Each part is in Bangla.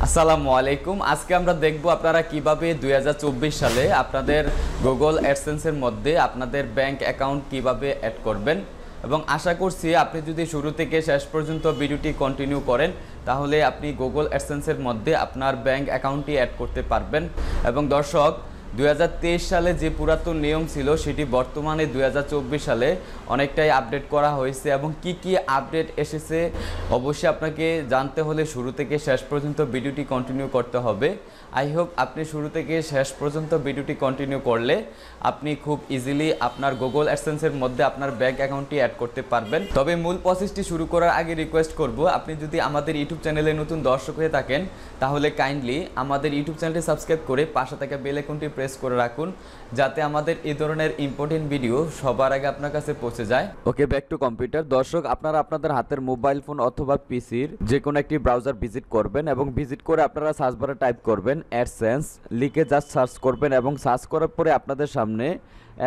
আসসালামু আলাইকুম। আজকে আমরা দেখব আপনারা কিভাবে 2024 সালে আপনাদের গুগল অ্যাডসেন্সের মধ্যে আপনাদের ব্যাংক অ্যাকাউন্ট কিভাবে অ্যাড করবেন। এবং আশা করছি আপনি যদি শুরু থেকে শেষ পর্যন্ত ভিডিওটি কন্টিনিউ করেন তাহলে আপনি গুগল অ্যাডসেন্সের মধ্যে আপনার ব্যাংক অ্যাকাউন্টটি অ্যাড করতে পারবেন। এবং দর্শক, 2023 সালে যে পুরাতন নিয়ম ছিল সেটি বর্তমানে 2024 সালে অনেকটাই আপডেট করা হয়েছে এবং কি কি আপডেট এসেছে অবশ্যই আপনাকে জানতে হলে শুরু থেকে শেষ পর্যন্ত ভিডিওটি কন্টিনিউ করতে হবে। আই হোপ আপনি শুরু থেকে শেষ পর্যন্ত ভিডিওটি কন্টিনিউ করলে আপনি খুব ইজিলি আপনার গুগল অ্যাডসেন্সের মধ্যে আপনার ব্যাংক অ্যাকাউন্টটি অ্যাড করতে পারবেন। তবে মূল প্রসেসটি শুরু করার আগে রিকোয়েস্ট করব, আপনি যদি আমাদের ইউটিউব চ্যানেলে নতুন দর্শক হয়ে থাকেন তাহলে কাইন্ডলি আমাদের ইউটিউব চ্যানেলটি সাবস্ক্রাইব করে পাশে থাকা বেল আইকনটি প্রেস করে রাখুন, যাতে আমাদের এই ধরনের ইম্পর্টেন্ট ভিডিও সবার আগে আপনার কাছে পৌঁছে যায়। ওকে, ব্যাক টু কম্পিউটার। দর্শক, আপনারা আপনাদের হাতের মোবাইল ফোন অথবা পিসির যে কোনো একটি ব্রাউজার ভিজিট করবেন এবং ভিজিট করে আপনারা সার্চ বারে টাইপ করবেন অ্যাডসেন্স, লিখে জাস্ট সার্চ করবেন এবং সার্চ করার পরে আপনাদের সামনে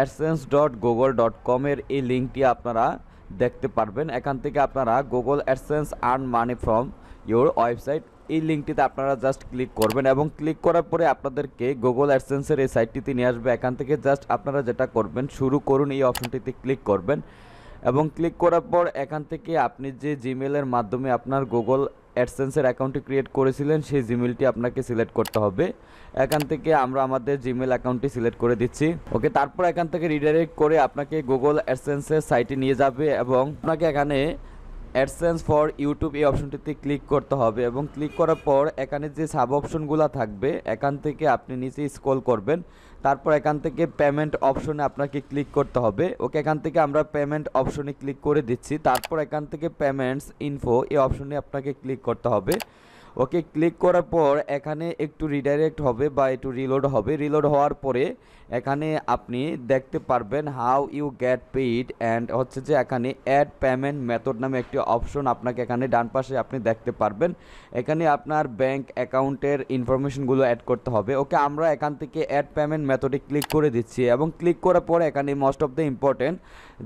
adsense.google.com এর এই লিঙ্কটি আপনারা দেখতে পারবেন। এখান থেকে আপনারা Google AdSense earn money from your website, এই লিঙ্কটিতে আপনারা জাস্ট ক্লিক করবেন এবং ক্লিক করার পরে আপনাদেরকে গুগল অ্যাডসেন্সের এই সাইটটিতে নিয়ে আসবে। এখান থেকে জাস্ট আপনারা যেটা করবেন, শুরু করুন এই অপশনটিতে ক্লিক করবেন এবং ক্লিক করার পর এখান থেকে আপনি যে জিমেলের মাধ্যমে আপনার গুগল অ্যাডসেন্সের অ্যাকাউন্টটি ক্রিয়েট করেছিলেন সেই জিমেলটি আপনাকে সিলেক্ট করতে হবে। এখান থেকে আমরা আমাদের জিমেল অ্যাকাউন্টটি সিলেক্ট করে দিচ্ছি। ওকে, তারপর এখান থেকে রিডাইরেক্ট করে আপনাকে গুগল অ্যাডসেন্সের সাইটে নিয়ে যাবে এবং আপনাকে এখানে অ্যাডসেন্স ফর ইউটিউব এই অপশনটিতে ক্লিক করতে হবে এবং ক্লিক করার পর এখানে যে সাব অপশনগুলো থাকবে এখান থেকে আপনি নিচে স্ক্রল করবেন। তারপর এখান থেকে পেমেন্ট অপশনে আপনাকে ক্লিক করতে হবে। ওকে, এখান থেকে আমরা পেমেন্ট অপশনে ক্লিক করে দিচ্ছি। তারপর এখান থেকে পেমেন্টস ইনফো এই অপশনে আপনাকে ক্লিক করতে হবে। ওকে, ক্লিক করার পর এখানে একটু রিডাইরেক্ট হবে বা একটু রিলোড হবে। রিলোড হওয়ার পরে এখানে আপনি দেখতে পারবেন how you get paid and হচ্ছে যে এখানে অ্যাড পেমেন্ট মেথড নামে একটি অপশন আপনাকে এখানে ডান পাশে আপনি দেখতে পারবেন। এখানে আপনার ব্যাংক অ্যাকাউন্টের ইনফরমেশনগুলো অ্যাড করতে হবে। ওকে, আমরা এখান থেকে অ্যাড পেমেন্ট মেথডে ক্লিক করে দিচ্ছি এবং ক্লিক করার পরে এখানে মোস্ট অফ দ্য ইম্পর্টেন্ট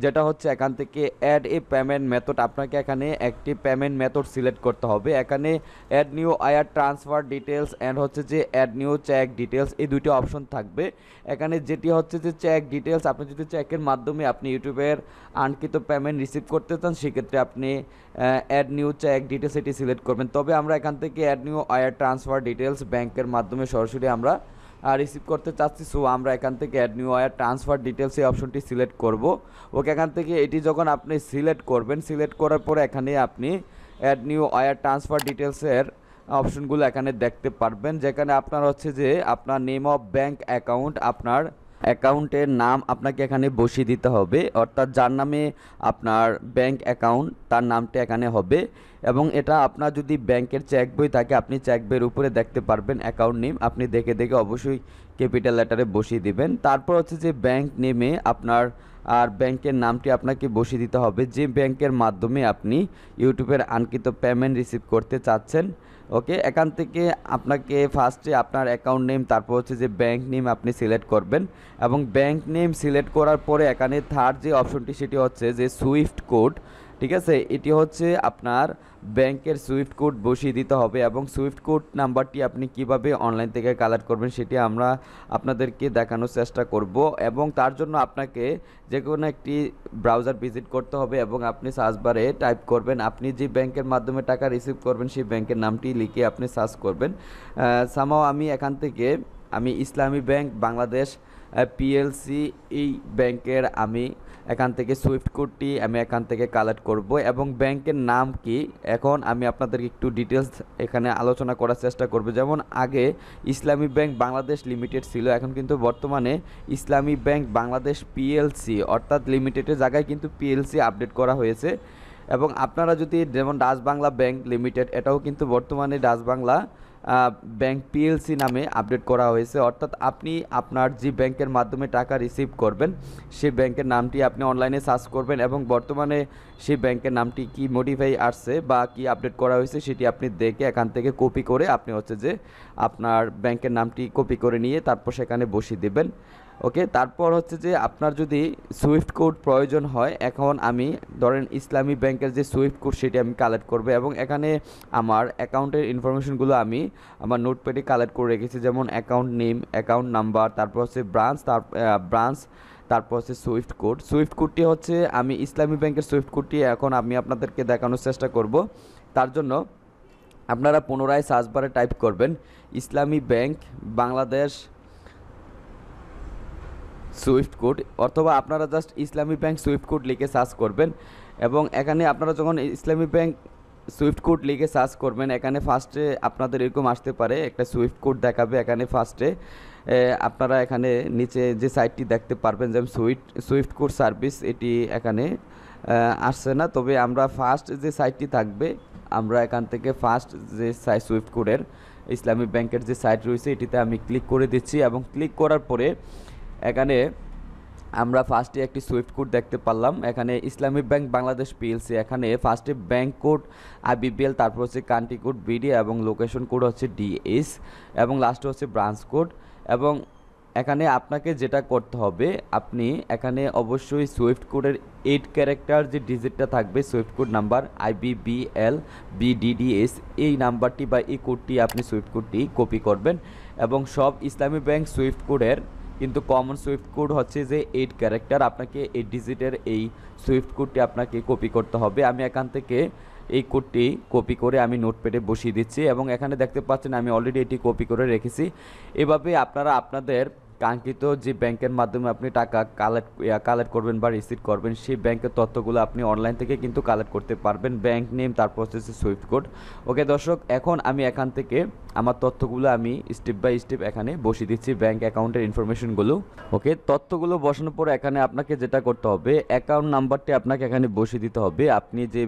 যেটা হচ্ছে এখান থেকে অ্যাড এ পেমেন্ট মেথড, আপনাকে এখানে একটি পেমেন্ট মেথড সিলেক্ট করতে হবে। এখানে add new wire transfer details and হচ্ছে যে অ্যাড নিউ চেক ডিটেলস, এই দুটো অপশন থাকবে। এখানে যেটি হচ্ছে যে চেক ডিটেলস, আপনি যদি চেকের মাধ্যমে আপনি ইউটিউবের আনকৃত পেমেন্ট রিসিভ করতে চান সেক্ষেত্রে আপনি অ্যাড নিউ চেক ডিটেলস এটি সিলেক্ট করবেন। তবে আমরা এখান থেকে add new wire transfer details ব্যাংকের মাধ্যমে সরাসরি আমরা রিসিভ করতে চাচ্ছি, সো আমরা এখান থেকে add new wire transfer details এই অপশনটি সিলেক্ট করব। ওকে, এখান থেকে এটি যখন আপনি সিলেক্ট করবেন, সিলেক্ট করার পরে এখানে আপনি অ্যাড নিউ ওয়্যার ট্রান্সফার ডিটেলসের অপশনগুলো এখানে দেখতে পারবেন, যেখানে আপনার হচ্ছে যে আপনার নেম অফ ব্যাংক অ্যাকাউন্ট, আপনার অ্যাকাউন্টের নাম আপনাকে এখানে বসিয়ে দিতে হবে, অর্থাৎ যার নামে আপনার ব্যাংক অ্যাকাউন্ট তার নামটা এখানে হবে। এবং এটা আপনার যদি ব্যাংকের চেক বই থাকে আপনি চেক বইয়ের উপরে দেখতে পারবেন অ্যাকাউন্ট নেম, আপনি দেখে দেখে অবশ্যই ক্যাপিটাল লেটারে বসিয়ে দিবেন। তারপর হচ্ছে যে ব্যাংক নেমে আপনার আর ব্যাংকের নামটি আপনাকে বসিয়ে দিতে হবে যে ব্যাংকের মাধ্যমে আপনি ইউটিউবের আনকৃত পেমেন্ট রিসিভ করতে চাচ্ছেন। ওকে, এখান থেকে আপনাকে ফার্স্টে আপনার অ্যাকাউন্ট নেম, তারপর হচ্ছে যে ব্যাংক নেম আপনি সিলেক্ট করবেন এবং ব্যাংক নেম সিলেক্ট করার পরে এখানে থার্ড যে অপশনটি সেটি হচ্ছে যে সুইফট কোড, ঠিক আছে, এটি হচ্ছে আপনার ব্যাংকের সুইফট কোড বসিয়ে দিতে হবে এবং সুইফট কোড নাম্বারটি আপনি কিভাবে অনলাইন থেকে কালেক্ট করবেন সেটি আমরা আপনাদেরকে দেখানোর চেষ্টা করব। এবং তার জন্য আপনাকে যে কোনো একটি ব্রাউজার ভিজিট করতে হবে এবং আপনি সার্চ বারে টাইপ করবেন আপনি যে ব্যাংকের মাধ্যমে টাকা রিসিভ করবেন সেই ব্যাংকের নামটি লিখে আপনি সার্চ করবেন। সামাও আমি এখান থেকে ইসলামী ব্যাংক বাংলাদেশ পিএলসি এই ব্যাংকের আমি এখান থেকে সুইফট কোডটি আমি এখান থেকে কালেক্ট করব এবং ব্যাংকের নাম কি এখন আমি আপনাদেরকে একটু ডিটেলস এখানে আলোচনা করার চেষ্টা করব। যেমন আগে ইসলামী ব্যাংক বাংলাদেশ লিমিটেড ছিল, এখন কিন্তু বর্তমানে ইসলামী ব্যাংক বাংলাদেশ পিএলসি অর্থাৎ লিমিটেডের জায়গায় কিন্তু পিএলসি আপডেট করা হয়েছে। এবং আপনারা যদি যেমন ডাচ বাংলা ব্যাংক লিমিটেড, এটাও কিন্তু বর্তমানে ডাচ বাংলা ব্যাংক পিএলসি নামে আপডেট করা হয়েছে, অর্থাৎ আপনি আপনার যে ব্যাংকের মাধ্যমে টাকা রিসিভ করবেন সেই ব্যাংকের নামটি আপনি অনলাইনে সার্চ করবেন এবং বর্তমানে সেই ব্যাংকের নামটি কি মডিফাই আসছে বা কি আপডেট করা হয়েছে সেটি আপনি দেখে এখান থেকে কপি করে আপনি হচ্ছে যে আপনার ব্যাংকের নামটি কপি করে নিয়ে তারপর সেখানে বসিয়ে দেবেন। ওকে, তারপর হচ্ছে যে আপনার যদি সুইফট কোড প্রয়োজন হয়, এখন আমি ধরেন ইসলামী ব্যাংকের যে সুইফট কোড সেটি আমি কালেক্ট করব এবং এখানে আমার অ্যাকাউন্টের ইনফরমেশনগুলো আমি আমার নোটপ্যাডে কালেক্ট করে রেখেছি, যেমন অ্যাকাউন্ট নেম, অ্যাকাউন্ট নাম্বার, তারপর হচ্ছে ব্রাঞ্চ, তারপর হচ্ছে সুইফট কোডটি হচ্ছে আমি ইসলামী ব্যাংকের সুইফট কোডটি এখন আমি আপনাদেরকে দেখানোর চেষ্টা করব। তার জন্য আপনারা পুনরায় সার্চ বারে টাইপ করবেন ইসলামী ব্যাংক বাংলাদেশ সুইফট কোড, অথবা আপনারা জাস্ট ইসলামী ব্যাংক সুইফট কোড লিখে সার্চ করবেন। এবং এখানে আপনারা যখন ইসলামী ব্যাংক সুইফট কোড লিখে সার্চ করবেন, এখানে ফার্স্টে আপনাদের এরকম আসতে পারে, একটা সুইফট কোড দেখাবে এখানে ফার্স্টে। আপনারা এখানে নিচে যে সাইটটি দেখতে পারবেন যেমন সুইফট কোড সার্ভিস, এটি এখানে আসছে না, তবে আমরা ফার্স্ট যে সাইটটি থাকবে আমরা এখান থেকে ফার্স্ট যে সুইফট কোডের ইসলামী ব্যাংকের যে সাইট রয়েছে এটিতে আমি ক্লিক করে দিচ্ছি। এবং ক্লিক করার পরে এখানে আমরা ফার্স্টে একটি সুইফট কোড দেখতে পারলাম, এখানে ইসলামী ব্যাংক বাংলাদেশ পিএলসি, এখানে ফার্স্টে ব্যাংক কোড আইবিপিএল, তারপর হচ্ছে কান্ট্রি কোড বিডি এবং লোকেশন কোড হচ্ছে ডিএস এবং লাস্টে হচ্ছে ব্রাঞ্চ কোড। এবং এখানে আপনাকে যেটা করতে হবে, আপনি এখানে অবশ্যই সুইফট কোডের 8 ক্যারেক্টার যে ডিজিটটা থাকবে Swift code number IBBL BDDS, এই নাম্বারটি বা এই কোডটি আপনি সুইফট কোডটি কপি করবেন। এবং সব ইসলামী ব্যাংক সুইফট কোডের কিন্তু কমন সুইফট কোড হচ্ছে যে 8 ক্যারেক্টার, আপনাকে 8 ডিজিটের এই সুইফট কোডটি আপনাকে কপি করতে হবে। আমি এখান থেকে এই কোডটি কপি করে আমি নোটপ্যাডে বসিয়ে দিচ্ছি এবং এখানে দেখতে পাচ্ছেন আমি অলরেডি এটি কপি করে রেখেছি। এভাবে আপনারা আপনাদের কাঙ্ক্ষিত যে ব্যাংকের মাধ্যমে আপনি টাকা কালেক্ট করবেন বা রিসিভ করবেন সেই ব্যাংকের তথ্যগুলো আপনি অনলাইন থেকে কিন্তু কালেক্ট করতে পারবেন, ব্যাংক নেম, তারপর হচ্ছে সুইফট কোড। ওকে দর্শক, এখন আমি এখান থেকে আমার তথ্যগুলো আমি স্টেপ বাই স্টেপ এখানে বসিয়ে দিচ্ছি, ব্যাংক অ্যাকাউন্টের ইনফরমেশনগুলো। ওকে, তথ্যগুলো বসানোর পর এখানে আপনাকে যেটা করতে হবে, অ্যাকাউন্ট নাম্বারটি আপনাকে এখানে বসিয়ে দিতে হবে, আপনি যে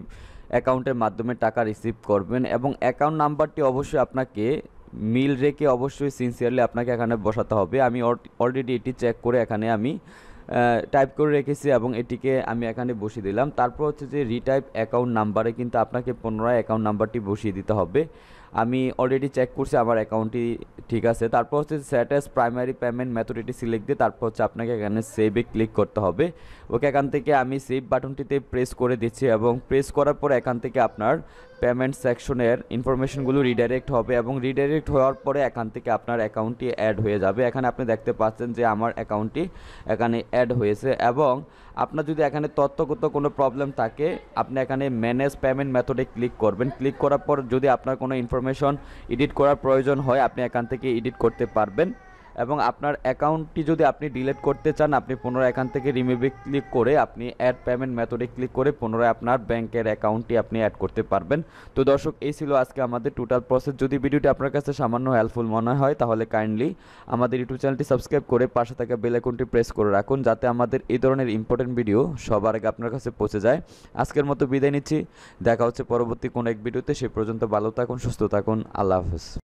অ্যাকাউন্টের মাধ্যমে টাকা রিসিভ করবেন। এবং অ্যাকাউন্ট নাম্বারটি অবশ্যই আপনাকে মিল রেখে অবশ্যই সিনসিয়ারলি আপনাকে এখানে বসাতে হবে। আমি অলরেডি এটি চেক করে এখানে আমি টাইপ করে রেখেছি এবং এটিকে আমি এখানে বসিয়ে দিলাম। তারপর হচ্ছে যে রিটাইপ অ্যাকাউন্ট নাম্বারে কিন্তু আপনাকে পুনরায় অ্যাকাউন্ট নাম্বারটি বসিয়ে দিতে হবে। আমি অলরেডি চেক করছি আমার অ্যাকাউন্টটি ঠিক আছে। তারপর হচ্ছে set as primary payment method এটি সিলেক্ট দিয়ে তারপর হচ্ছে আপনাকে এখানে সেভে ক্লিক করতে হবে। ওকে, এখান থেকে আমি সেভ বাটনটিতে প্রেস করে দিচ্ছি এবং প্রেস করার পর এখান থেকে আপনার পেমেন্ট সেকশনের ইনফরমেশনগুলো রিডাইরেক্ট হবে এবং রিডাইরেক্ট হওয়ার পরে এখান থেকে আপনার অ্যাকাউন্টটি অ্যাড হয়ে যাবে। এখানে আপনি দেখতে পাচ্ছেন যে আমার অ্যাকাউন্টটি এখানে অ্যাড হয়েছে। এবং আপনার যদি এখানে তথ্যগত কোনো প্রবলেম থাকে আপনি এখানে ম্যানেজ পেমেন্ট মেথডে ক্লিক করবেন। ক্লিক করার পর যদি আপনার কোনো ইনফরমেশন এডিট করার প্রয়োজন হয় আপনি এখান থেকে এডিট করতে পারবেন। এবং আপনার অ্যাকাউন্টটি যদি আপনি ডিলিট করতে চান আপনি পুনরায় এখান থেকে রিমুভে ক্লিক করে আপনি অ্যাড পেমেন্ট মেথডে ক্লিক করে পুনরায় আপনার ব্যাংকের অ্যাকাউন্টটি আপনি অ্যাড করতে পারবেন। তো দর্শক, এই ছিল আজকে আমাদের টোটাল প্রসেস। যদি ভিডিওটি আপনার কাছে সামান্য হেল্পফুল মনে হয় তাহলে কাইন্ডলি আমাদের ইউটিউব চ্যানেলটি সাবস্ক্রাইব করে পাশে থাকা বেল আইকনটি প্রেস করে রাখুন যাতে আমাদের এই ধরনের ইম্পর্টেন্ট ভিডিও সবার আগে আপনার কাছে পৌঁছে যায়। আজকের মতো বিদায় নিচ্ছি, দেখা হচ্ছে পরবর্তী কোনো এক ভিডিওতে। সে পর্যন্ত ভালো থাকুন, সুস্থ থাকুন, আল্লাহ হাফেজ।